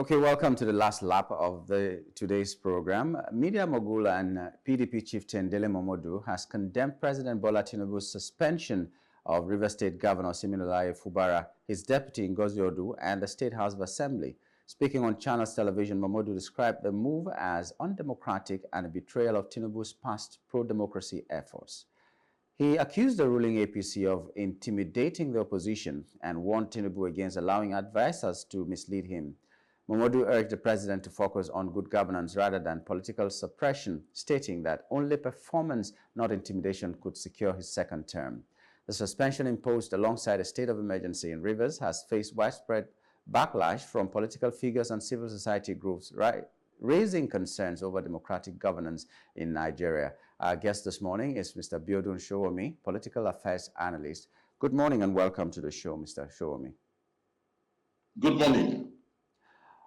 Okay, welcome to the last lap of today's program. Media mogul and PDP chieftain Dele Momodu has condemned President Bola Tinubu's suspension of River State Governor Siminalayi Fubara, his deputy Ngozi Odu, and the State House of Assembly. Speaking on Channels Television, Momodu described the move as undemocratic and a betrayal of Tinubu's past pro-democracy efforts. He accused the ruling APC of intimidating the opposition and warned Tinubu against allowing advisers to mislead him. Momodu urged the president to focus on good governance rather than political suppression, stating that only performance, not intimidation, could secure his second term. The suspension imposed alongside a state of emergency in Rivers has faced widespread backlash from political figures and civil society groups, raising concerns over democratic governance in Nigeria. Our guest this morning is Mr. BIODUN Sowunmi, political affairs analyst. Good morning and welcome to the show, Mr. Sowunmi. Good morning.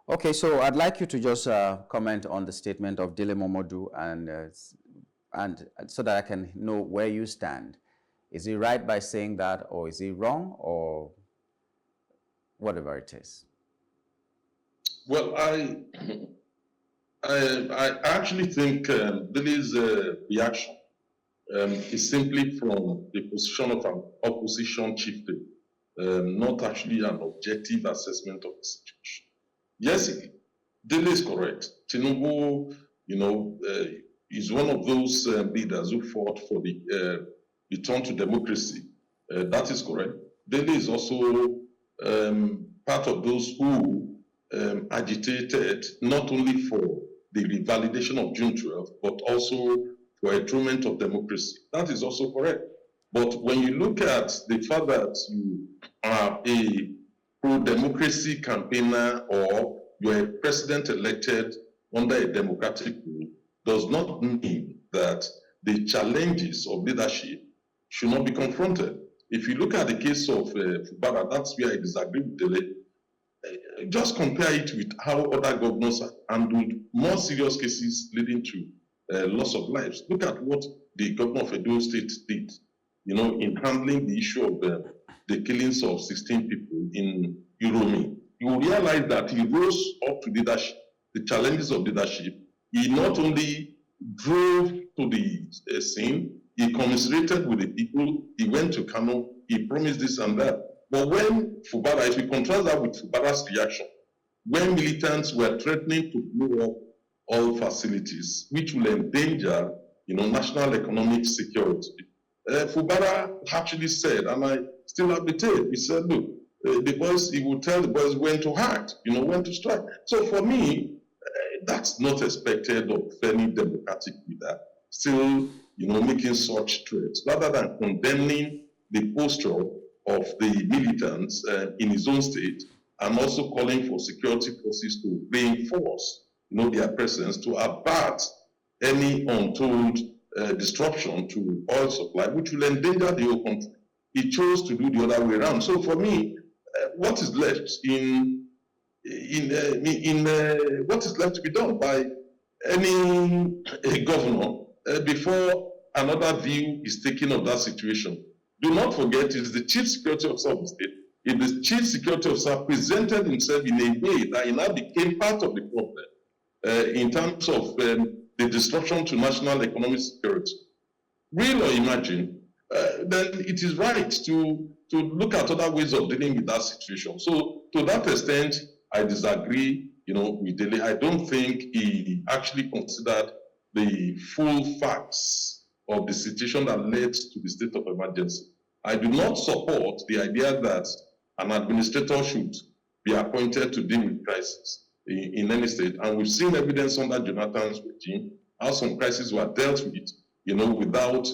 Okay, so I'd like you to just comment on the statement of Dele Momodu and so that I can know where you stand. Is he right by saying that, or is he wrong, or whatever it is? Well, I actually think Dele's reaction is simply from the position of an opposition chieftain, not actually an objective assessment of the situation. Yes, Dele is correct. Tinubu, is one of those leaders who fought for the return to democracy. That is correct. Dele is also part of those who agitated not only for the revalidation of June 12th, but also for enthronement of democracy. That is also correct. But when you look at the fact that you are a pro-democracy campaigner or you're a president elected under a democratic rule, does not mean that the challenges of leadership should not be confronted. If you look at the case of Fubara, that's where I disagree with Dele. Just compare it with how other governors have handled more serious cases leading to loss of lives. Look at what the governor of Edo State did, in handling the issue of the killings of 16 people in Uromi. You will realize that he rose up to leadership, the challenges of leadership. He not only drove to the scene, he commiserated with the people, he went to Kano, he promised this and that. But when Fubara, if we contrast that with Fubara's reaction, when militants were threatening to blow up all facilities, which will endanger, national economic security, Fubara actually said, and I still have the tape, he said, look, the boys, he would tell the boys when to act, when to strike. So for me, that's not expected of any democratic leader, still, making such threats, rather than condemning the posture of the militants in his own state, and also calling for security forces to reinforce, their presence to avert any untold disruption to oil supply, which will endanger the whole country. He chose to do the other way around. So for me, what is left what is left to be done by any governor before another view is taken of that situation? Do not forget, it is the chief security officer of the state. If the chief security officer presented himself in a way that he now became part of the problem in terms of the disruption to national economic security, real or imagine, then it is right to look at other ways of dealing with that situation. So to that extent, I disagree, with Dele. I don't think he actually considered the full facts of the situation that led to the state of emergency. I do not support the idea that an administrator should be appointed to deal with crisis in any state. And we've seen evidence under Jonathan's regime how some crises were dealt with, without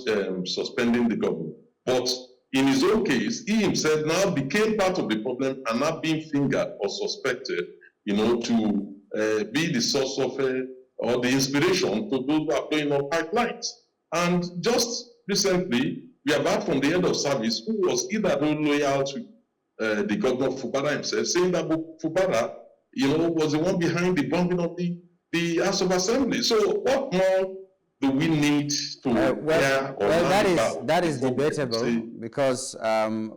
suspending the government. But in his own case, he himself now became part of the problem and now being fingered or suspected, to be the source of or the inspiration to those who are blowing up pipelines. And just recently, we have heard from the head of service who was either loyal to the governor Fubara himself, saying that Fubara, was the one behind the bombing of the House of Assembly. So what more do we need to hear or that is debatable because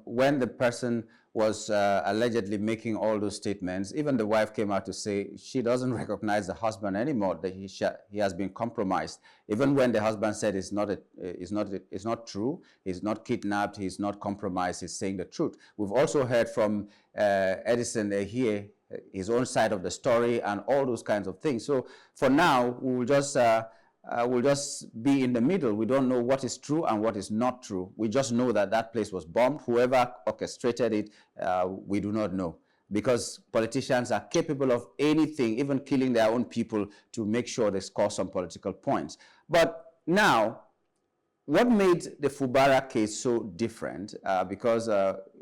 when the person was allegedly making all those statements, even the wife came out to say she doesn't recognize the husband anymore, that he has been compromised. Even when the husband said it's not true, he's not kidnapped, he's not compromised, he's saying the truth. We've also heard from Edison here, his own side of the story and all those kinds of things. So for now, we'll just be in the middle. We don't know what is true and what is not true. We just know that that place was bombed. Whoever orchestrated it, we do not know. Because politicians are capable of anything, even killing their own people to make sure they score some political points. But now, what made the Fubara case so different?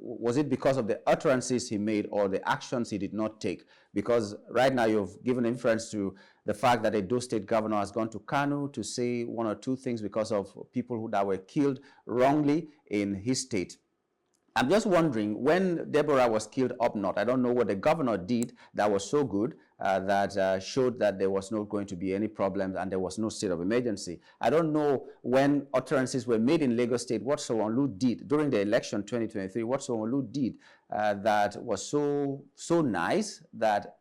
Was it because of the utterances he made or the actions he did not take? Because right now you've given inference to the fact that a Edo State governor has gone to Kanu to say one or two things because of people that were killed wrongly in his state. I'm just wondering, when Deborah was killed up north, I don't know what the governor did that was so good that showed that there was not going to be any problems and there was no state of emergency. I don't know when utterances were made in Lagos State, what Sanwo-Olu did during the election 2023, what Sanwo-Olu did that was so nice that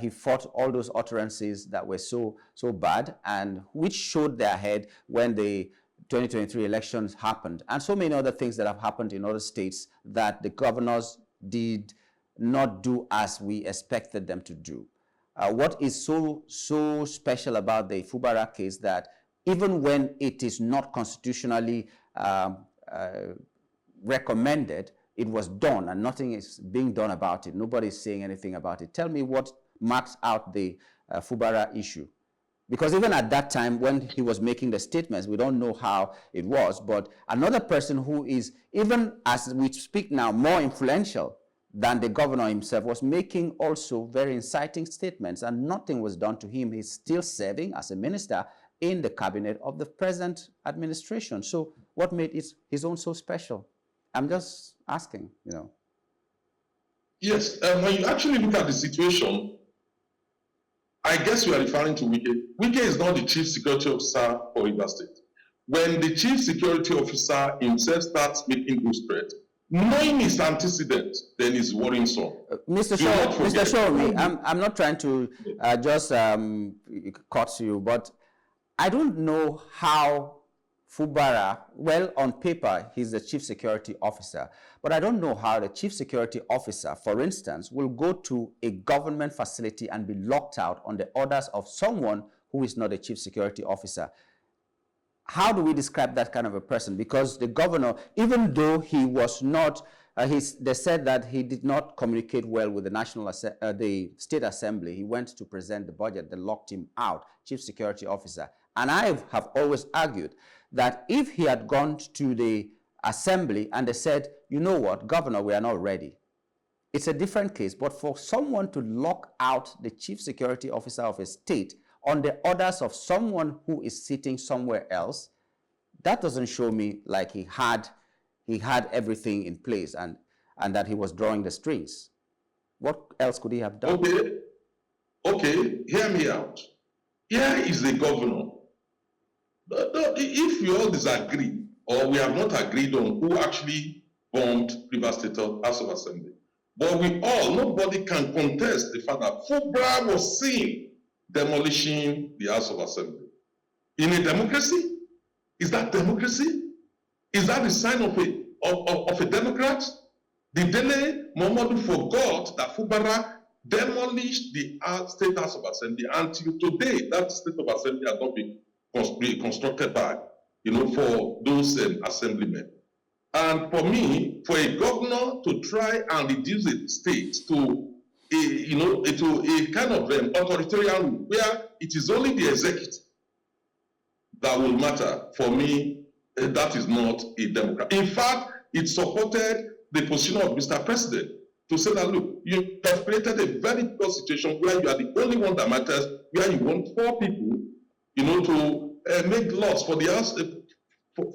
he fought all those utterances that were so bad and which showed their head when the 2023 elections happened, and so many other things that have happened in other states that the governors did not do as we expected them to do. What is so special about the Fubara case that even when it is not constitutionally recommended, it was done and nothing is being done about it. Nobody is saying anything about it. Tell me what marks out the Fubara issue. Because even at that time, when he was making the statements, we don't know how it was, but another person who is, even as we speak now, more influential than the governor himself was making also very inciting statements, and nothing was done to him. He's still serving as a minister in the cabinet of the present administration. So what made his own so special? I'm just asking, you know. Yes, when you actually look at the situation, I guess you are referring to Wike. Wike is not the chief security officer for Rivers State. When the chief security officer himself starts making those threats, knowing his antecedent, then it's worrisome. Mr. Shomi, I'm not trying to just cut you, but I don't know how Fubara, well, on paper, he's the chief security officer, but I don't know how the chief security officer, for instance, will go to a government facility and be locked out on the orders of someone who is not a chief security officer. How do we describe that kind of a person? Because the governor, even though he was not, they said that he did not communicate well with the State Assembly. He went to present the budget. They locked him out, chief security officer. And I have always argued that if he had gone to the assembly and they said, you know what, governor, we are not ready, it's a different case. But for someone to lock out the chief security officer of a state on the orders of someone who is sitting somewhere else, that doesn't show me like he had everything in place and that he was drawing the strings. What else could he have done? Okay, hear me out. Here is the governor. If we all disagree, or we have not agreed on who actually bombed Rivers State House of Assembly, but nobody can contest the fact that Fubara was seen demolishing the House of Assembly. In a democracy? Is that democracy? Is that the sign of a Democrat? The Dele Momodu forgot that Fubara demolished the State House of Assembly. Until today, that State of Assembly has not been constructed back, for those assemblymen. And for me, for a governor to try and reduce the state to a kind of authoritarian rule where it is only the executive that will matter, for me, that is not a democrat. In fact, it supported the position of Mr. President to say that, look, you have created a very difficult situation where you are the only one that matters, where you want 4 people, to make laws for the house,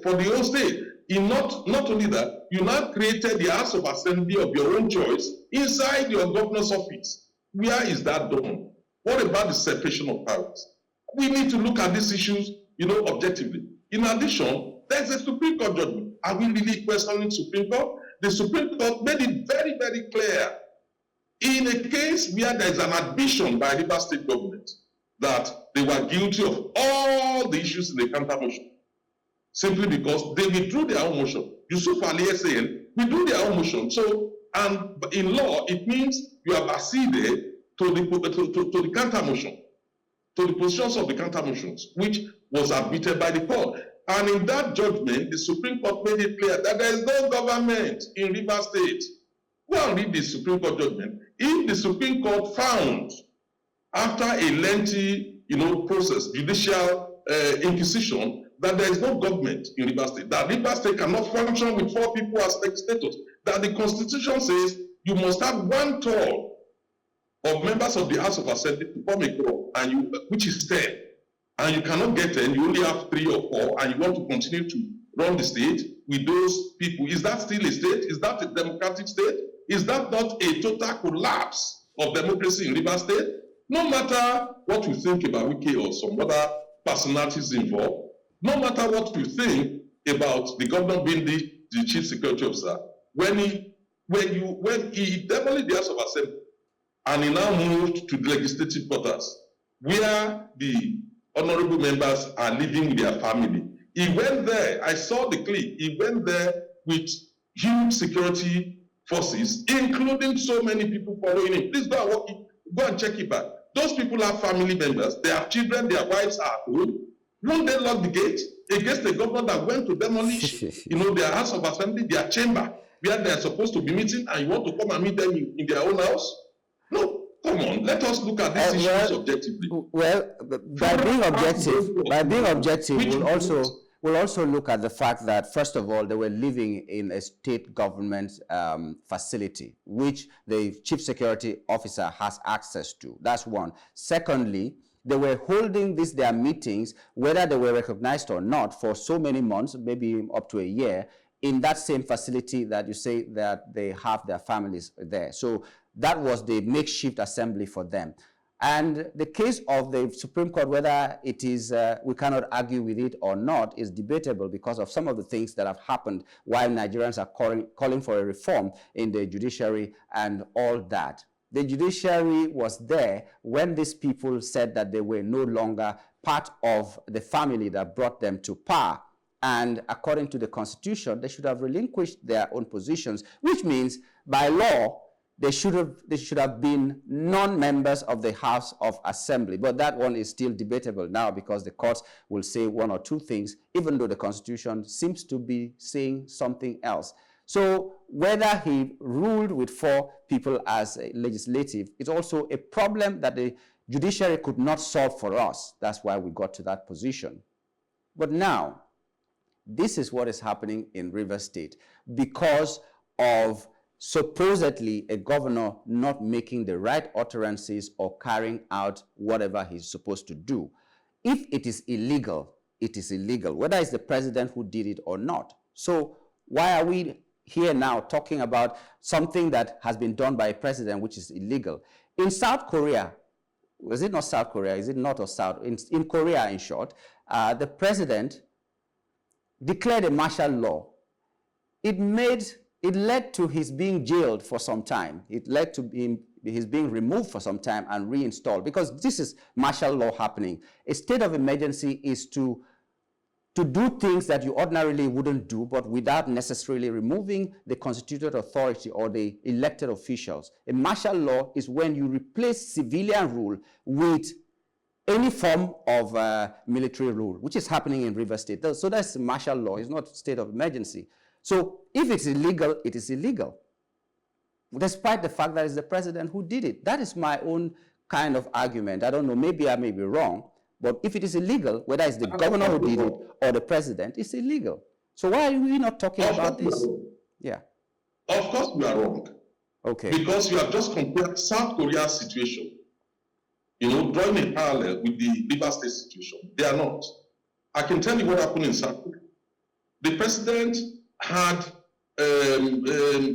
for the whole state. Not only that, you now created the House of Assembly of your own choice inside your governor's office. Where is that done? What about the separation of powers? We need to look at these issues, objectively. In addition, there's a Supreme Court judgment. Are we really questioning Supreme Court? The Supreme Court made it very, very clear in a case where there is an admission by Rivers State government that they were guilty of all the issues in the counter motion, simply because they withdrew their own motion. Yusuf Ali SAN withdrew their own motion. So, and in law, it means you have acceded to the counter motion, to the positions of the counter motions, which was admitted by the court. And in that judgment, the Supreme Court made it clear that there is no government in Rivers State. Go and read the Supreme Court judgment. If the Supreme Court found, after a lengthy, process, judicial inquisition, that there is no government in Rivers State, that Rivers State cannot function with 4 people as status, that the Constitution says you must have 1/3 of members of the House of Assembly to form a quorum, which is 10, and you cannot get 10, you only have 3 or 4, and you want to continue to run the state with those people. Is that still a state? Is that a democratic state? Is that not a total collapse of democracy in Rivers State? No matter what you think about Wike or some other personalities involved, no matter what you think about the governor being the chief security officer, when he demolished the House of Assembly and he now moved to the legislative quarters, where the honorable members are living with their family, he went there. I saw the clip. He went there with huge security forces, including so many people following him. Please go and check it back. Those people have family members. They have children. Their wives are at home. Won't they lock the gate against the governor that went to demolish, their House of Assembly, their chamber, where they are supposed to be meeting, and you want to come and meet them in their own house? No, come on. Let us look at these issues objectively. Well, by being objective, we'll also look at the fact that, first of all, they were living in a state government facility, which the chief security officer has access to. That's one. Secondly, they were holding their meetings, whether they were recognized or not, for so many months, maybe up to a year, in that same facility that you say that they have their families there. So that was the makeshift assembly for them. And the case of the Supreme Court, whether it is, we cannot argue with it or not, is debatable because of some of the things that have happened while Nigerians are calling for a reform in the judiciary and all that. The judiciary was there when these people said that they were no longer part of the family that brought them to power. And according to the Constitution, they should have relinquished their own positions, which means by law, they should have been non-members of the House of Assembly. But that one is still debatable now because the courts will say 1 or 2 things, even though the Constitution seems to be saying something else. So whether he ruled with 4 people as a legislative is also a problem that the judiciary could not solve for us. That's why we got to that position. But now, this is what is happening in Rivers State because of supposedly a governor not making the right utterances or carrying out whatever he's supposed to do. If it is illegal, it is illegal, whether it's the president who did it or not. So why are we here now talking about something that has been done by a president which is illegal? In South Korea, was it not South Korea? Is it North or South? In Korea, in short, the president declared a martial law. It led to his being jailed for some time. It led to his being removed for some time and reinstalled, because this is martial law happening. A state of emergency is to do things that you ordinarily wouldn't do, but without necessarily removing the constituted authority or the elected officials. A martial law is when you replace civilian rule with any form of military rule, which is happening in Rivers State. So that's martial law. It's not state of emergency. So if it's illegal, it is illegal, despite the fact that it's the president who did it. That is my own kind of argument. I don't know, maybe I may be wrong, but if it is illegal, whether it's the governor who did it or the president, it's illegal. So why are we not talking about this? Yeah. Of course we are wrong. Okay. Because you have just compared South Korea's situation, drawing a parallel with the Rivers State situation. They are not. I can tell you what happened in South Korea. The president had, the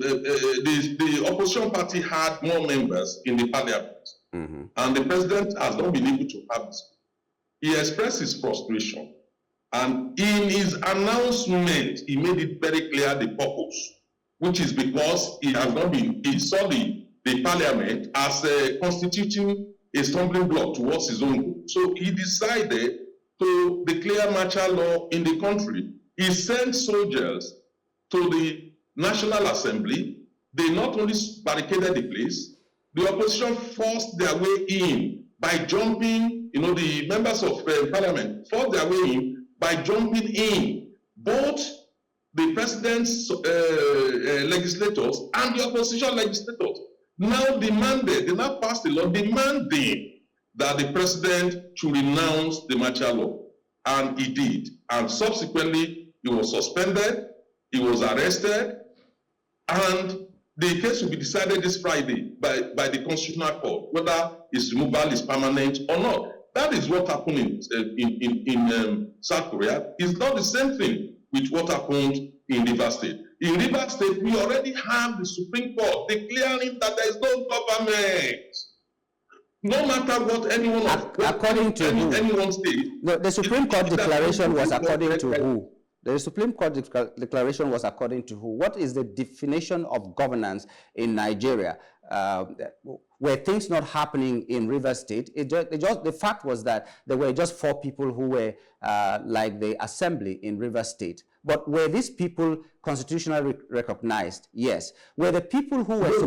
opposition party had more members in the parliament. And the president has not been able to have this. He expressed his frustration And in his announcement, he made it very clear the purpose, which is because he saw the parliament as constituting a stumbling block towards his own goal. So he decided to declare martial law in the country. He sent soldiers to the National Assembly. They not only barricaded the place, the opposition forced their way in by jumping, the members of parliament forced their way in by jumping in, both the president's legislators and the opposition legislators now they now passed a law demanding that the president should renounce the martial law. And he did. And subsequently, he was suspended, he was arrested, and the case will be decided this Friday by the Constitutional Court, whether his removal is permanent or not. That is what happened in South Korea. It's not the same thing with what happened in Rivers State. In Rivers State, we already have the Supreme Court declaring that there is no government. No matter what anyone according to anyone state. The Supreme Court declaration was according to who? The Supreme Court declaration was according to who? What is the definition of governance in Nigeria? Were things not happening in Rivers State? The fact was that there were just 4 people who were like the assembly in Rivers State. But were these people constitutionally recognized? Yes. Were the people who were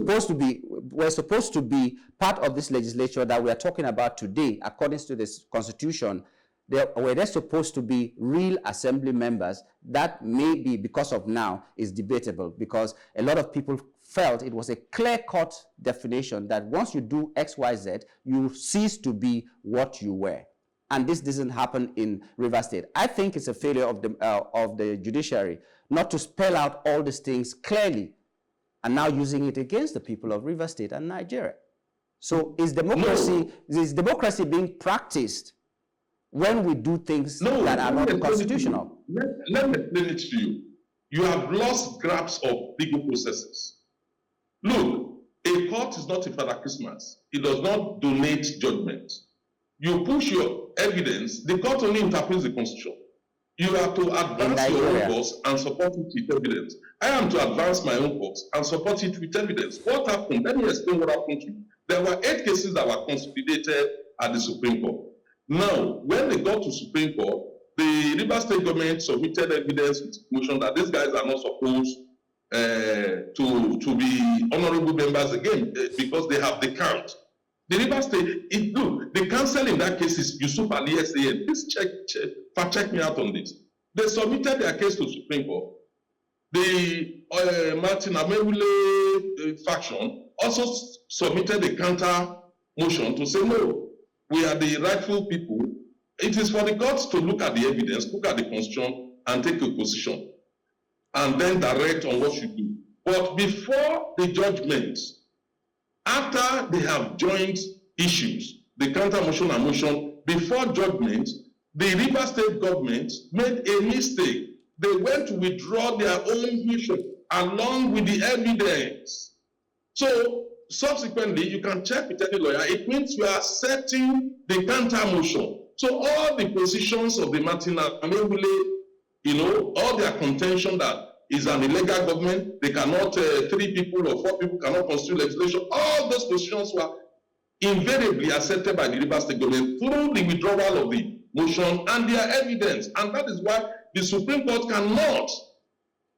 supposed to be part of this legislature that we are talking about today, according to this constitution, were they supposed to be real assembly members? That may be, because of now, is debatable, because a lot of people felt it was a clear-cut definition that once you do X, Y, Z, you cease to be what you were. And this doesn't happen in Rivers State. I think it's a failure of the judiciary not to spell out all these things clearly and now using it against the people of Rivers State and Nigeria. So is democracy being practiced when we do things that are not constitutional? Let me explain it to you. You have lost grasp of legal processes. Look, a court is not a Father Christmas. It does not donate judgment. You push your evidence, the court only interprets the constitution. You have to advance your own cause and support it with evidence. I am to advance my own cause and support it with evidence. What happened? Let me explain what happened to you. There were 8 cases that were consolidated at the Supreme Court. Now, when they got to Supreme Court, the Rivers State government submitted evidence with motion that these guys are not supposed to be honorable members again because they have the count. The Rivers State, the counsel in that case is Yusuf Ali SAN. Please check me out on this. They submitted their case to Supreme Court. The Martin Amewule faction also submitted a counter motion to say, no, we are the rightful people. It is for the courts to look at the evidence, look at the constitution, and take a position, and then direct on what you do. But before the judgment, after they have joined issues, the counter motion and motion, before judgment, the Rivers State government made a mistake. They went to withdraw their own motion along with the evidence. So subsequently, you can check with any lawyer. It means you are accepting the counter motion. So all the positions of the Martin Amewule, all their contention that is an illegal government, they cannot, 3 people or 4 people cannot constitute legislation, all those positions were invariably accepted by the Rivers State government through the withdrawal of the motion and their evidence. And that is why the Supreme Court cannot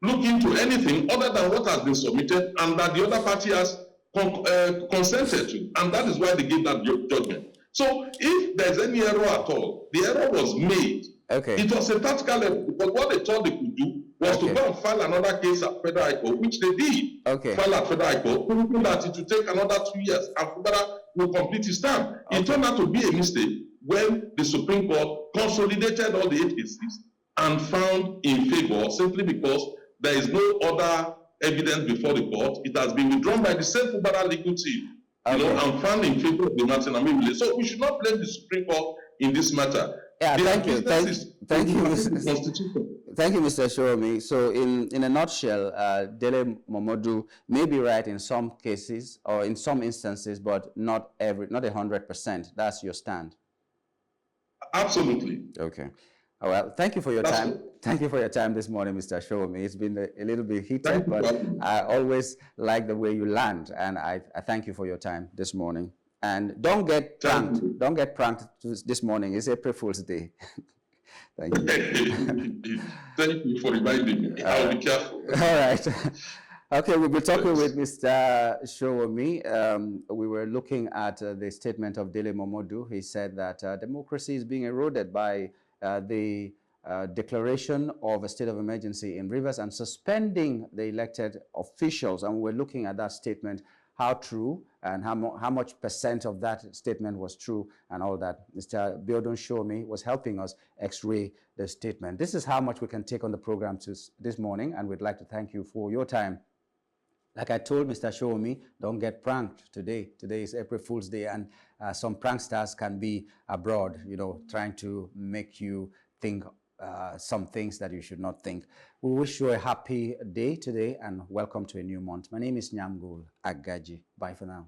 look into anything other than what has been submitted and that the other party has consented to. And that is why they gave that judgment. So if there's any error at all, the error was made. Okay. It was a tactical error, because what they thought they could do was to go and file another case at Federal High Court, which they did. Okay. File at Federal High Court, thinking that it would take another 2 years and Federal will complete its term. It turned out to be a mistake when the Supreme Court consolidated all the 8 cases and found in favor, simply because there is no other evidence before the court. It has been withdrawn by the same Federal legal team, and found in favor of the Martin Amewule. So we should not blame the Supreme Court in this matter. Yeah, thank you, Mr. Shoromi. So in a nutshell, Dele Momodu may be right in some cases or in some instances, but not 100%. That's your stand. Absolutely. Okay. Oh, well, thank you for your That's time. all. Thank you for your time this morning, Mr. Showmi. It's been a little bit Thank heated, you for but having me. I always like the way you land, and I thank you for your time this morning. And don't get Thank pranked. you. Don't get pranked this morning. It's April Fool's Day. Thank you. Thank you for reminding me. I'll be careful. All right. Okay, we'll be talking Yes. with Mr. Showomi. We were looking at the statement of Dele Momodu. He said that democracy is being eroded by the declaration of a state of emergency in Rivers and suspending the elected officials. And we're looking at that statement, how true and how much percent of that statement was true and all that. Mr. BIODUN SOWUNMI was helping us x-ray the statement. This is how much we can take on the program this morning, and we'd like to thank you for your time. Like I told Mr. Showmi, don't get pranked today. Today is April Fool's Day, and some pranksters can be abroad, trying to make you think some things that you should not think. We wish you a happy day today and welcome to a new month. My name is Nyamgul Agaji. Bye for now.